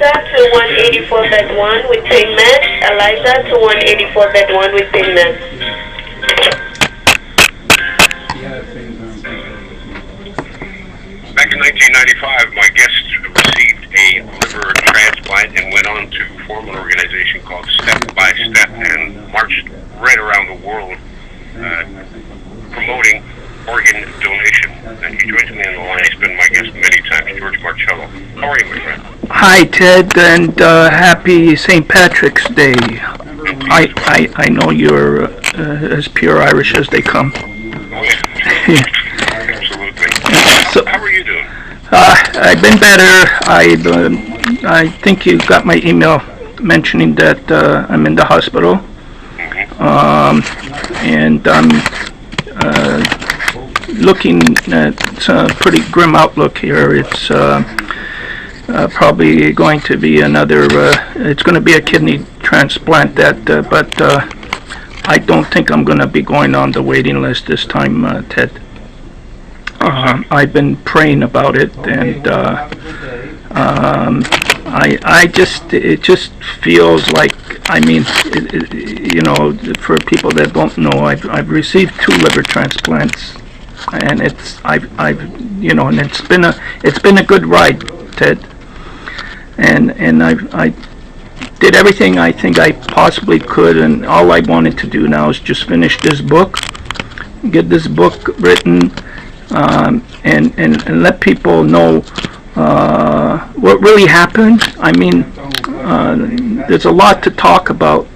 Eliza to 184 bed 1 with payment. Eliza to 184 bed 1 with payment. Back in 1995, my guest received a liver transplant and went on to form an organization called Step by Step and marched right around the world promoting organ donation. And he joins me on the line. He's been my guest many times, George Marcello. How are you, my friend? Hi, Ted, and happy St. Patrick's Day. I know you're as pure Irish as they come. Oh, yeah. Absolutely. So, how are you doing? I've been better. I think you got my email mentioning that I'm in the hospital. And I'm looking at a pretty grim outlook here. It's probably going to be it's going to be a kidney transplant, but I don't think I'm going to be going on the waiting list this time, Ted. I've been praying about it, and it just feels like, for people that don't know, I've received 2 liver transplants, and it's been a good ride, Ted, and I did everything I think I possibly could, and all I wanted to do now is just finish this book, get this book written, and let people know what really happened. I mean, there's a lot to talk about,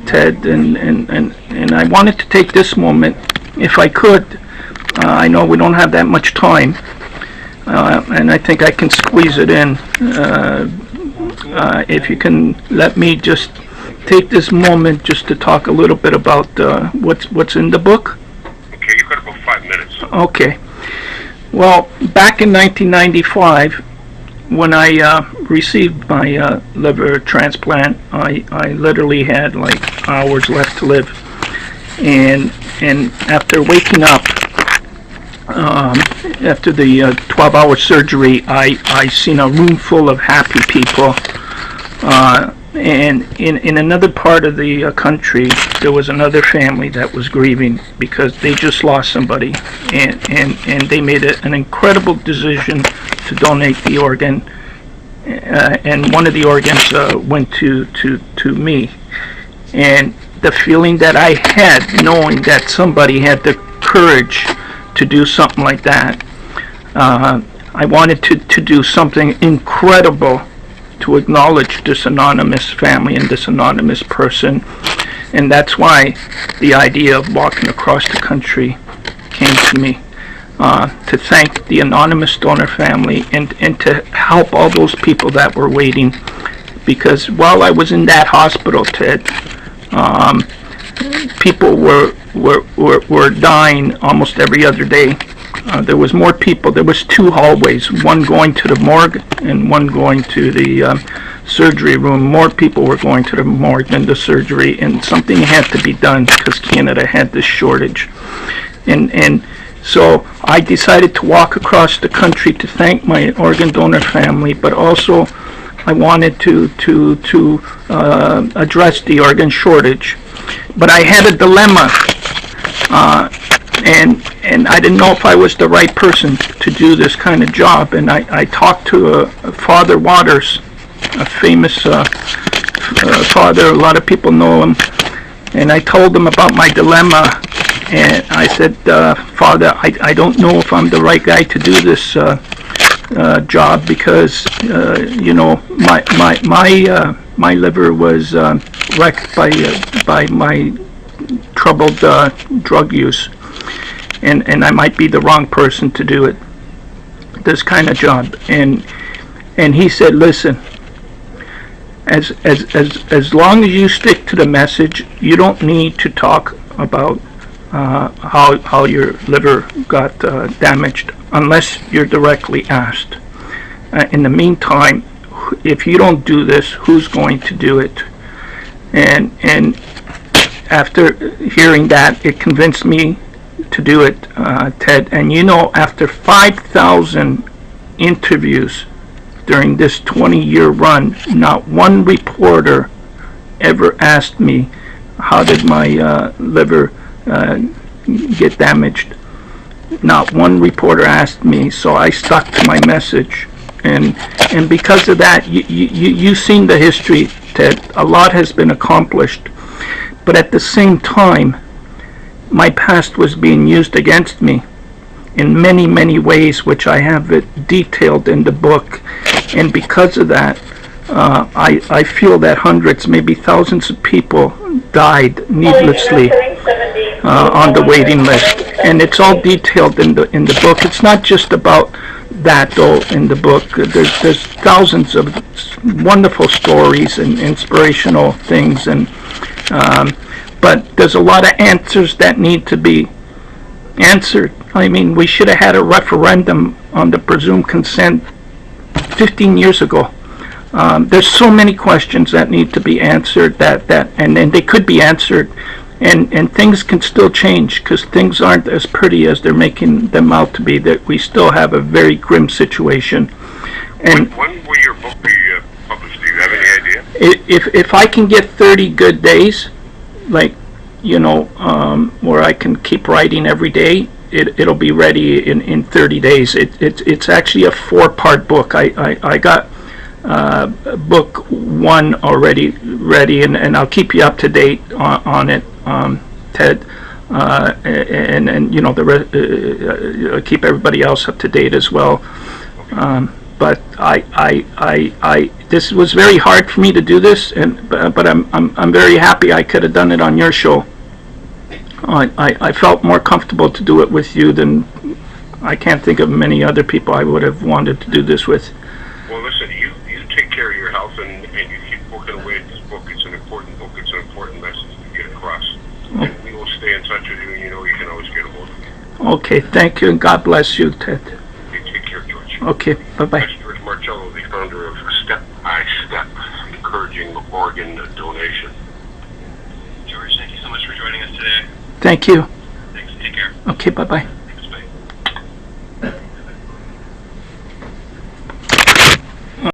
Ted, and I wanted to take this moment, if I could. I know we don't have that much time, and I think I can squeeze it in. If you can let me just take this moment just to talk a little bit about what's in the book. Okay, you've got about 5 minutes. Okay. Well, back in 1995, when I received my liver transplant, I literally had like hours left to live, and after waking up after the 12-hour surgery, I seen a room full of happy people, and in another part of the country, there was another family that was grieving because they just lost somebody, and they made an incredible decision to donate the organ, and one of the organs went to me, and the feeling that I had knowing that somebody had the courage to do something like that, I wanted to do something incredible to acknowledge this anonymous family and this anonymous person, and that's why the idea of walking across the country came to me, to thank the anonymous donor family and to help all those people that were waiting, because while I was in that hospital, Ted, people were dying almost every other day. There was more people. There was 2 hallways, one going to the morgue and one going to the surgery room. More people were going to the morgue than the surgery, and something had to be done because Canada had this shortage. And so I decided to walk across the country to thank my organ donor family, but also I wanted to address the organ shortage. But I had a dilemma, and I didn't know if I was the right person to do this kind of job. And I talked to Father Waters, a famous father. A lot of people know him. And I told him about my dilemma. And I said, Father, I don't know if I'm the right guy to do this job because, my liver was wrecked by my troubled drug use, and I might be the wrong person to do it, this kind of job. And he said, listen, as long as you stick to the message, you don't need to talk about how your liver got damaged unless you're directly asked. In the meantime, if you don't do this, who's going to do it? And after hearing that, it convinced me to do it, Ted. And after 5,000 interviews during this 20-year run, not one reporter ever asked me, how did my liver get damaged? Not one reporter asked me, so I stuck to my message. And because of that, you've seen the history, Ted. A lot has been accomplished. But at the same time, my past was being used against me in many, many ways, which I have it detailed in the book. And because of that, I feel that hundreds, maybe thousands of people died needlessly on the waiting list. And it's all detailed in the book. It's not just about that, though. In the book, there's thousands of wonderful stories and inspirational things, and but there's a lot of answers that need to be answered. I mean, we should have had a referendum on the presumed consent 15 years ago. There's so many questions that need to be answered, and they could be answered, and things can still change, because things aren't as pretty as they're making them out to be. That we still have a very grim situation. And when will your book be published? Do you have any idea? If I can get 30 good days, like, where I can keep writing every day, it'll be ready in 30 days. It's actually a 4-part book. I got book 1 already ready, and I'll keep you up to date on it, Ted, and the keep everybody else up to date as well. But this was very hard for me to do this, but I'm very happy I could have done it on your show. I felt more comfortable to do it with you than I can't think of many other people I would have wanted to do this with. Well, listen, you take care of your health, and you keep working away at this book. It's an important book. It's an important message to get across. And we will stay in touch with you, and you can always get a hold of me. Okay, thank you, and God bless you, Ted. Okay, take care, George. Okay, bye-bye. That's George Marcello, the founder of Step by Step, encouraging organ donation. George, thank you so much for joining us today. Thank you. Thanks, take care. Okay, bye-bye.